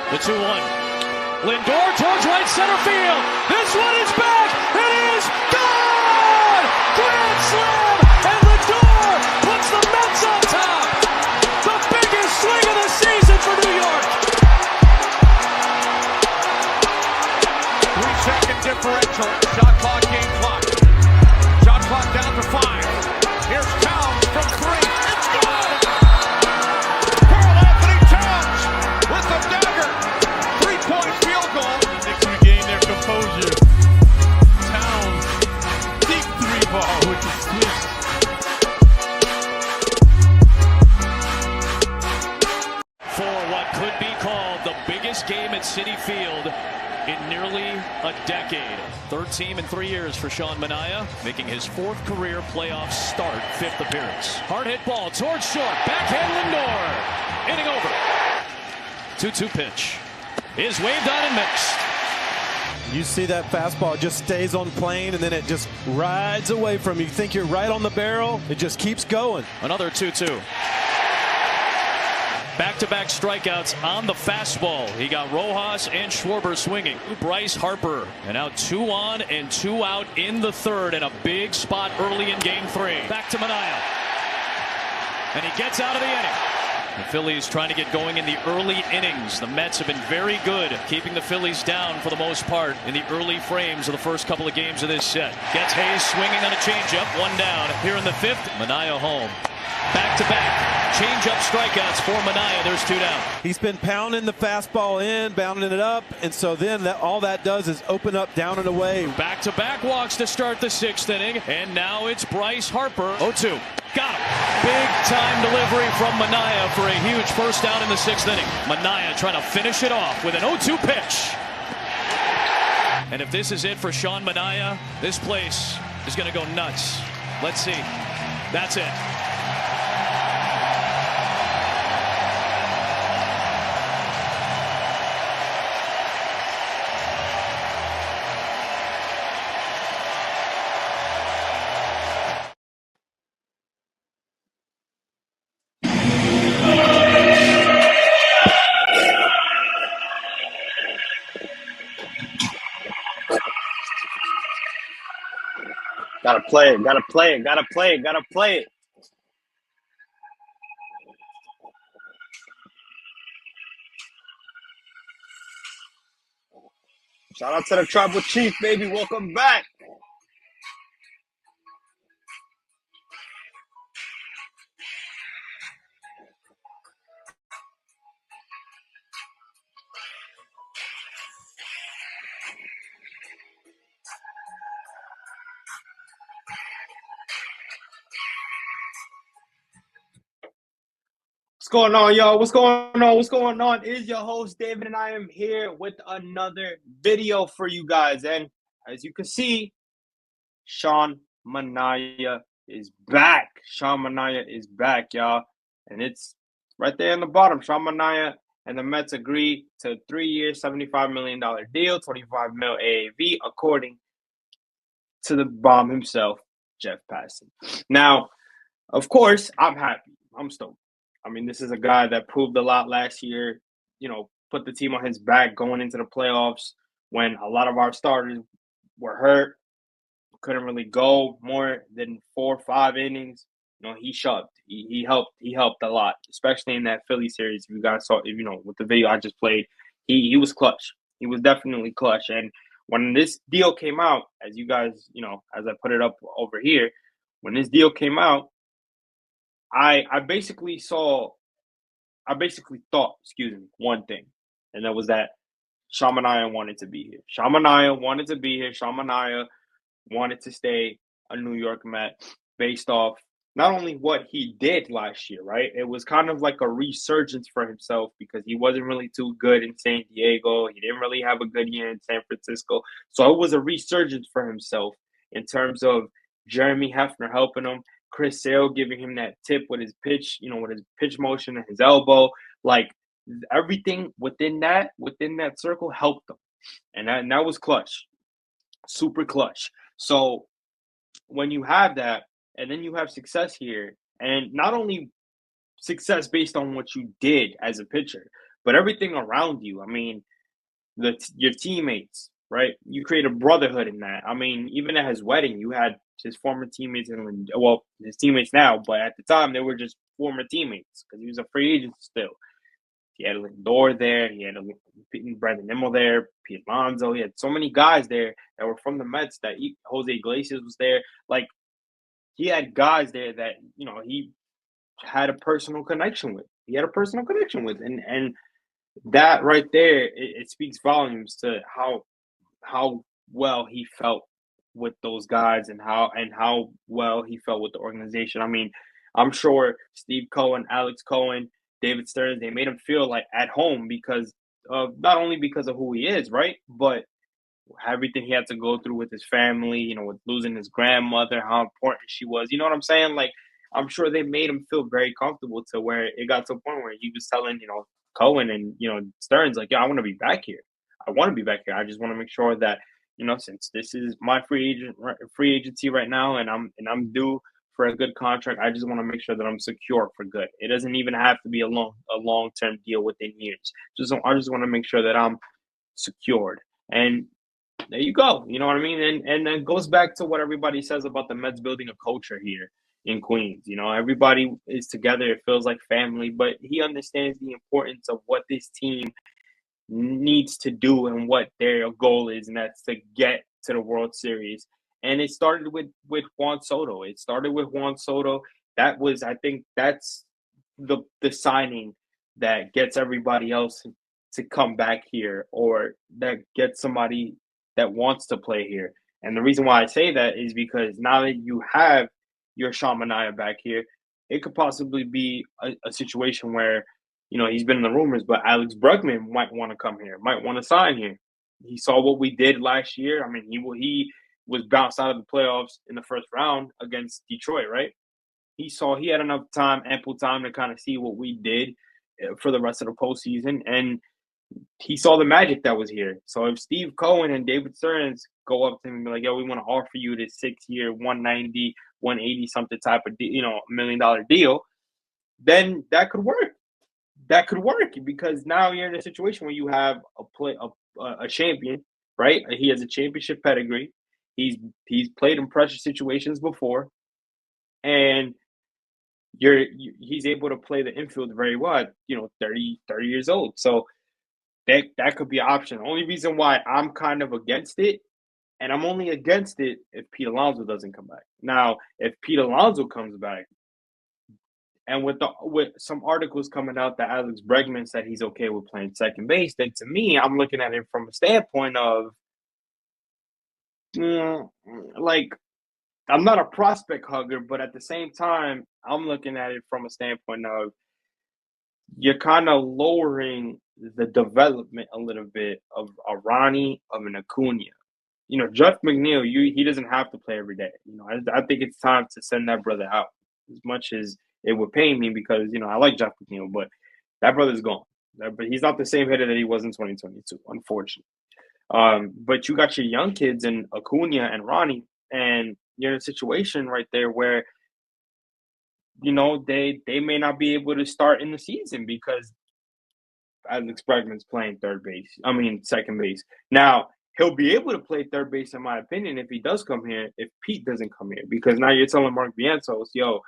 The 2-1. Lindor towards right center field. This one is back. It is gone! Grand slam! And Lindor puts the Mets on top. The biggest swing of the season for New York. 3-second differential. Shot clock, game clock. Shot clock down to 5. Here's Towns from 3. It's gone! Carl Anthony Towns with the dagger. 3-point field goal. Knicks regain their composure. Towns, deep 3 ball, which is sweet. For what could be called the biggest game at Citi Field in nearly a decade. Third team in 3 years for Sean Manaea, making his 4th career playoff start, 5th appearance. Hard hit ball towards short, backhand Lindor, inning over. 2-2 pitch is waved on and mixed. You see that fastball just stays on plane and then it just rides away from you. You think you're right on the barrel, it just keeps going. Another 2-2. Back-to-back strikeouts on the fastball. He got Rojas and Schwarber swinging. Bryce Harper. And now 2 on and 2 out in the 3rd. And a big spot early in game 3. Back to Manaea. And he gets out of the inning. The Phillies trying to get going in the early innings. The Mets have been very good keeping the Phillies down for the most part in the early frames of the first couple of games of this set. Gets Hayes swinging on a changeup. 1 down. Here in the 5th, Manaea home. Back-to-back. Change-up strikeouts for Manaea. There's 2 down. He's been pounding the fastball in, bounding it up, and so then all that does is open up, down and away. Back-to-back walks to start the 6th inning, and now it's Bryce Harper. 0-2. Got him. Big-time delivery from Manaea for a huge first down in the 6th inning. Manaea trying to finish it off with an 0-2 pitch. And if this is it for Sean Manaea, this place is going to go nuts. Let's see. That's it. Gotta play it, gotta play it, gotta play it, gotta play it. Shout out to the Tribal Chief, baby. Welcome back. What's going on, y'all? What's going on? What's going on? It is your host, David, and I am here with another video for you guys. And as you can see, Sean Manaea is back. Sean Manaea is back, y'all. And it's right there in the bottom. Sean Manaea and the Mets agree to a 3-year, $75 million deal, $25 million AAV, according to the bomb himself, Jeff Passan. Now, of course, I'm happy. I'm stoked. I mean, this is a guy that proved a lot last year, put the team on his back going into the playoffs when a lot of our starters were hurt, couldn't really go more than 4 or 5 innings. He shoved. He helped a lot, especially in that Philly series. If you guys saw, with the video I just played, he was clutch. He was definitely clutch. And when this deal came out, as you guys, as I put it up over here, when this deal came out, I basically thought, one thing, and that was that Sean Manaea wanted to be here. Sean Manaea wanted to be here. Sean Manaea wanted to stay a New York Met based off not only what he did last year, right? It was kind of like a resurgence for himself because he wasn't really too good in San Diego. He didn't really have a good year in San Francisco. So it was a resurgence for himself in terms of Jeremy Hefner helping him, Chris Sale giving him that tip with his pitch, with his pitch motion and his elbow. Like, everything within that circle helped him. And that was clutch. Super clutch. So when you have that, and then you have success here, and not only success based on what you did as a pitcher, but everything around you. I mean, your teammates, right? You create a brotherhood in that. I mean, even at his wedding, you had his former teammates and well, his teammates now, but at the time they were just former teammates because he was a free agent still. He had Lindor there. He had Brandon Nimmo there, Pete Alonso. He had so many guys there that were from the Mets. Jose Iglesias was there. Like, he had guys there that, you know, he had a personal connection with. And that right there, it speaks volumes to how well he felt with those guys and how well he felt with the organization. I mean, I'm sure Steve Cohen, Alex Cohen, David Stearns, they made him feel like at home because of not only because of who he is, right? But everything he had to go through with his family, you know, with losing his grandmother, how important she was. You know what I'm saying? Like, I'm sure they made him feel very comfortable to where it got to a point where he was telling, you know, Cohen and, you know, Stearns, like, yeah, I want to be back here. I want to be back here. I just want to make sure that, you know, since this is my free agency right now, and I'm due for a good contract, I just want to make sure that I'm secure for good. It doesn't even have to be a long term deal within years. I just want to make sure that I'm secured. And there you go. You know what I mean? And it goes back to what everybody says about the Mets building a culture here in Queens. You know, everybody is together. It feels like family, but he understands the importance of what this team needs to do and what their goal is, and that's to get to the World Series. And it started with Juan Soto. That was, I think, that's the signing that gets everybody else to come back here, or that gets somebody that wants to play here. And the reason why I say that is because now that you have your Sean Manaea back here, it could possibly be a situation where, you know, he's been in the rumors, but Alex Bregman might want to come here, might want to sign here. He saw what we did last year. I mean, he was bounced out of the playoffs in the first round against Detroit, right? He had enough time, ample time to kind of see what we did for the rest of the postseason, and he saw the magic that was here. So if Steve Cohen and David Stearns go up to him and be like, yo, we want to offer you this 6-year, 190, 180 something type of, $1 million deal, then that could work. That could work because now you're in a situation where you have a champion, right? He has a championship pedigree. He's played in pressure situations before, and he's able to play the infield very well at, 30 years old. So that could be an option. The only reason why I'm kind of against it, and I'm only against it if Pete Alonso doesn't come back. Now, if Pete Alonso comes back, and with some articles coming out that Alex Bregman said he's okay with playing second base, then to me, I'm looking at it from a standpoint of, like, I'm not a prospect hugger, but at the same time, I'm looking at it from a standpoint of you're kind of lowering the development a little bit of a Ronnie, of an Acuna. Jeff McNeil, he doesn't have to play every day. I think it's time to send that brother out, as much as it would pain me because, I like Jeff McNeil, but that brother's gone. But he's not the same hitter that he was in 2022, unfortunately. But you got your young kids in Acuna and Ronnie, and you're in a situation right there where, they may not be able to start in the season because Alex Bregman's playing second base. Now, he'll be able to play third base, in my opinion, if he does come here, if Pete doesn't come here, because now you're telling Mark Vientos, yo,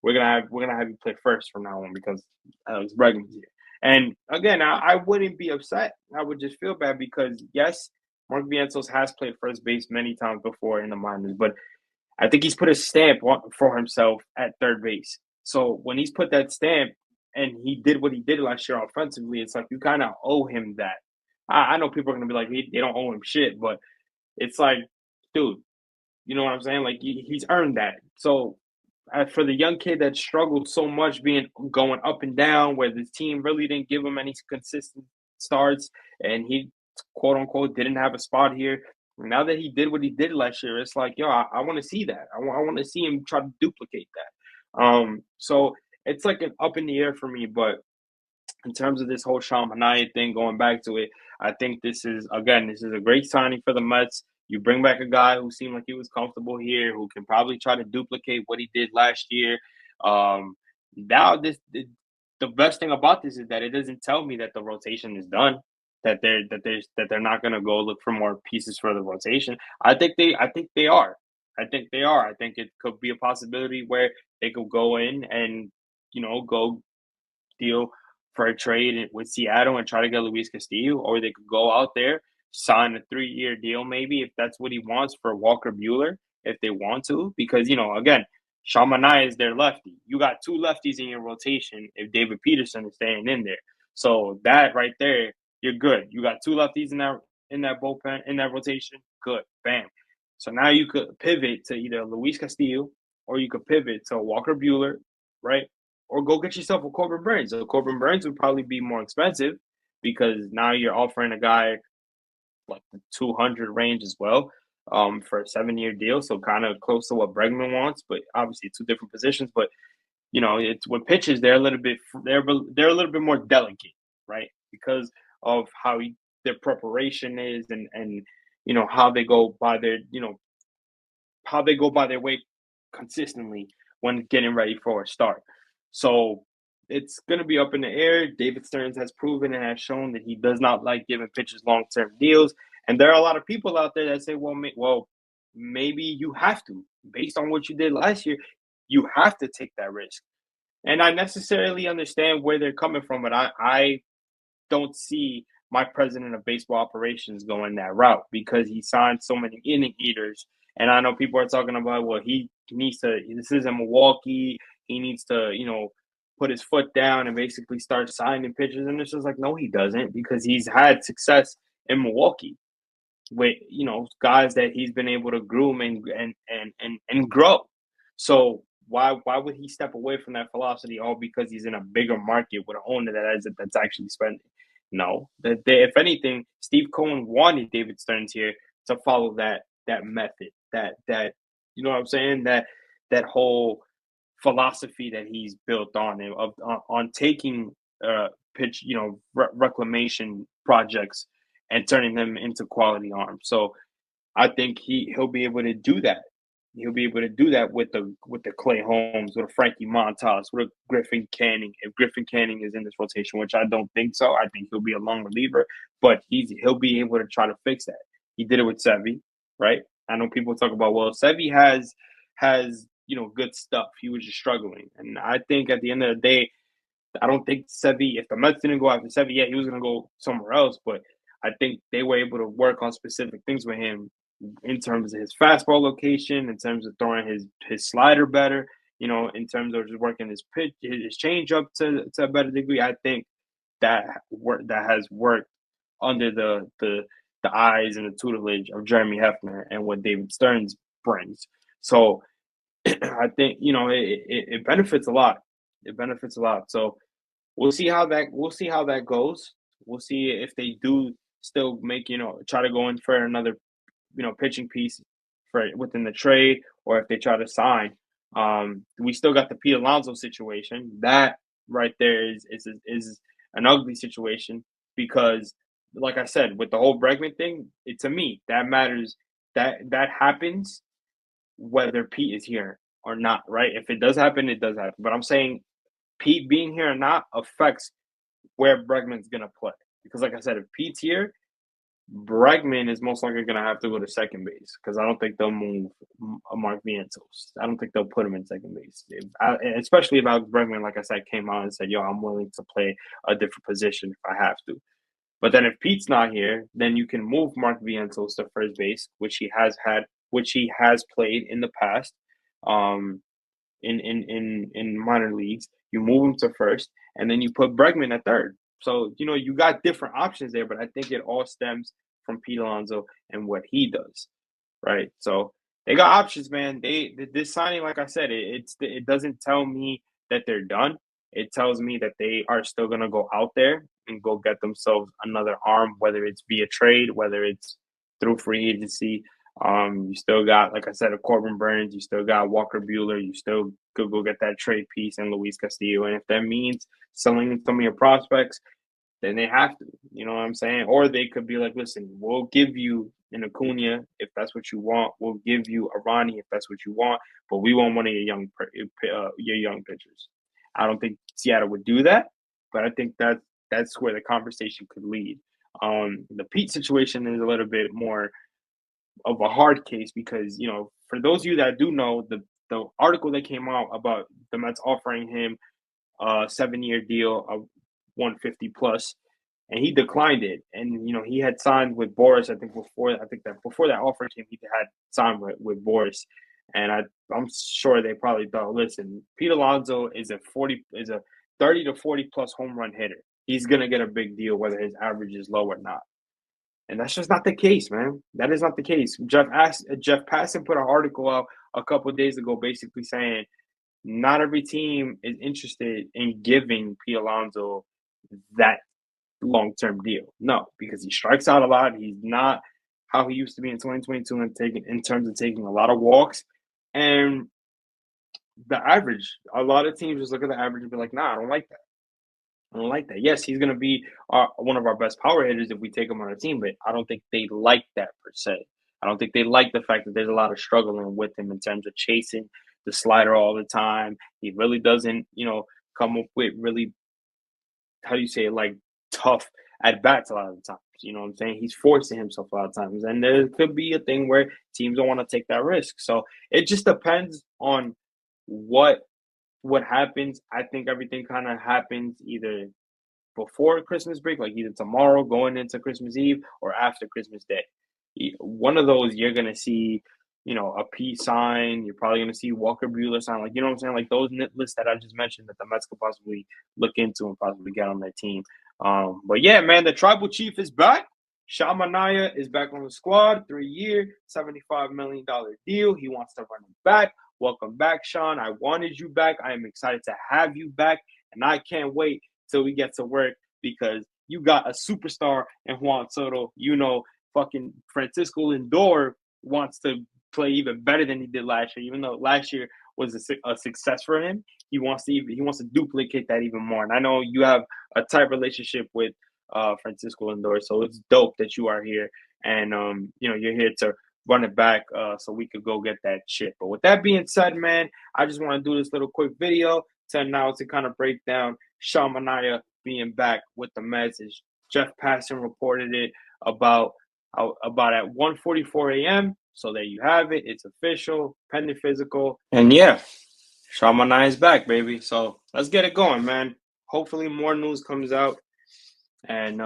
we're gonna have you play first from now on because Alex Bregman's here. And again, I wouldn't be upset. I would just feel bad because, yes, Mark Vientos has played first base many times before in the minors, but I think he's put a stamp for himself at third base. So when he's put that stamp and he did what he did last year offensively, it's like you kind of owe him that. I know people are going to be like, they don't owe him shit, but it's like, dude, you know what I'm saying? Like, he's earned that. So for the young kid that struggled so much going up and down, where the team really didn't give him any consistent starts, and he, quote unquote, didn't have a spot here. Now that he did what he did last year, it's like, yo, I want to see that. I want to see him try to duplicate that. So it's like an up in the air for me. But in terms of this whole Sean Manaea thing, going back to it, I think this is a great signing for the Mets. You bring back a guy who seemed like he was comfortable here, who can probably try to duplicate what he did last year. Now the the best thing about this is that it doesn't tell me that the rotation is done, that they're not going to go look for more pieces for the rotation. I think they are. I think they are. I think it could be a possibility where they could go in and, go deal for a trade with Seattle and try to get Luis Castillo, or they could go out there, sign a 3-year deal maybe if that's what he wants for Walker Buehler, if they want to, because, again, Sean Manaea is their lefty. You got 2 lefties in your rotation if David Peterson is staying in there. So that right there, you're good. You got 2 lefties in that bullpen, in that rotation. Good. Bam. So now you could pivot to either Luis Castillo or you could pivot to Walker Buehler, right? Or go get yourself a Corbin Burns. So Corbin Burns would probably be more expensive because now you're offering a guy like the 200 range as well, for a 7-year deal. So kind of close to what Bregman wants, but obviously 2 different positions. But it's with pitches, they're a little bit more delicate, right? Because of how their preparation is and how they go by their weight consistently when getting ready for a start. So it's going to be up in the air. David Stearns has proven and has shown that he does not like giving pitchers long-term deals. And there are a lot of people out there that say, well, maybe you have to. Based on what you did last year, you have to take that risk. And I necessarily understand where they're coming from, but I don't see my president of baseball operations going that route because he signed so many inning eaters. And I know people are talking about, well, he needs to – this isn't Milwaukee. He needs to, put his foot down and basically start signing pitchers. And it's just like, no, he doesn't, because he's had success in Milwaukee with, guys that he's been able to groom and grow. So why would he step away from that philosophy all because he's in a bigger market with an owner that's actually spending? No. If anything, Steve Cohen wanted David Stearns here to follow that method, that you know what I'm saying, that whole philosophy that he's built on taking pitch, reclamation projects and turning them into quality arms. So I think he'll be able to do that. He'll be able to do that with the Clay Holmes, with a Frankie Montas, with a Griffin Canning. If Griffin Canning is in this rotation, which I don't think so, I think he'll be a long reliever, but he'll be able to try to fix that. He did it with Sevy, right? I know people talk about, well, Sevy has good stuff. He was just struggling. And I think at the end of the day, I don't think Sevy, if the Mets didn't go after Sevy, yeah, he was going to go somewhere else. But I think they were able to work on specific things with him in terms of his fastball location, in terms of throwing his slider better, in terms of just working his pitch, his changeup to a better degree. I think that has worked under the eyes and the tutelage of Jeremy Hefner and what David Stearns brings. So I think it benefits a lot. It benefits a lot. So we'll see how that goes. We'll see if they do still make try to go in for another pitching piece within the trade, or if they try to sign. We still got the Pete Alonso situation. That right there is an ugly situation because, like I said, with the whole Bregman thing, to me that matters. That happens whether Pete is here or not, right? If it does happen, it does happen. But I'm saying Pete being here or not affects where Bregman's going to play. Because like I said, if Pete's here, Bregman is most likely going to have to go to second base because I don't think they'll move Mark Vientos. I don't think they'll put him in second base. Especially if Alex Bregman, like I said, came out and said, yo, I'm willing to play a different position if I have to. But then if Pete's not here, then you can move Mark Vientos to first base, which he has played in the past, in minor leagues. You move him to first, and then you put Bregman at third. So you got different options there, but I think it all stems from Pete Alonso and what he does, right? So they got options, man. This signing, like I said, it doesn't tell me that they're done. It tells me that they are still gonna go out there and go get themselves another arm, whether it's via trade, whether it's through free agency. You still got, like I said, a Corbin Burns. You still got Walker Buehler. You still could go get that trade piece and Luis Castillo. And if that means selling some of your prospects, then they have to. You know what I'm saying? Or they could be like, listen, we'll give you an Acuna if that's what you want. We'll give you a Ronnie if that's what you want. But we want one of your young pitchers. I don't think Seattle would do that. but I think that's where the conversation could lead. The Pete situation is a little bit more of a hard case because, for those of you that do know, the article that came out about the Mets offering him a 7-year deal of 150 plus, and he declined it. And he had signed with Boris. Before that offer came, he had signed with Boris, and I'm sure they probably thought, listen, Pete Alonso is a 30 to 40 plus home run hitter. He's gonna get a big deal whether his average is low or not. And that's just not the case, man. That is not the case. Jeff Passan put an article out a couple of days ago basically saying not every team is interested in giving Pete Alonso that long-term deal. No, because he strikes out a lot. He's not how he used to be in 2022 in terms of taking a lot of walks. And the average, a lot of teams just look at the average and be like, nah, I don't like that. I don't like that. Yes, he's going to be one of our best power hitters if we take him on our team, but I don't think they like that per se. I don't think they like the fact that there's a lot of struggling with him in terms of chasing the slider all the time. He really doesn't, come up with really, tough at bats a lot of the times. You know what I'm saying? He's forcing himself a lot of times. And there could be a thing where teams don't want to take that risk. So it just depends on what happens. I think everything kind of happens either before Christmas break, like either tomorrow going into Christmas Eve or after Christmas Day. One of those you're going to see, a P sign. You're probably going to see Walker Buehler sign. Like, you know what I'm saying? Like those lists that I just mentioned that the Mets could possibly look into and possibly get on their team. But yeah, man, the tribal chief is back. Sean Manaea is back on the squad, 3-year, $75 million deal. He wants to run it back. Welcome back, Sean. I wanted you back. I am excited to have you back, and I can't wait till we get to work because you got a superstar in Juan Soto. Fucking Francisco Lindor wants to play even better than he did last year. Even though last year was a success for him, he wants to duplicate that even more. And I know you have a tight relationship with Francisco Lindor, so it's dope that you are here and you're here to run it back so we could go get that shit. But with that being said, man, I just want to do this little quick video to kind of break down Sean Manaea being back with the Mets. As Jeff Passan reported it about at 1:44 a.m. So there you have it. It's official, pending physical. And yeah, Sean Manaea is back, baby. So let's get it going, man. Hopefully more news comes out. And,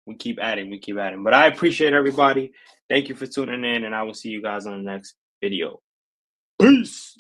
we keep adding. But I appreciate everybody. Thank you for tuning in, and I will see you guys on the next video. Peace.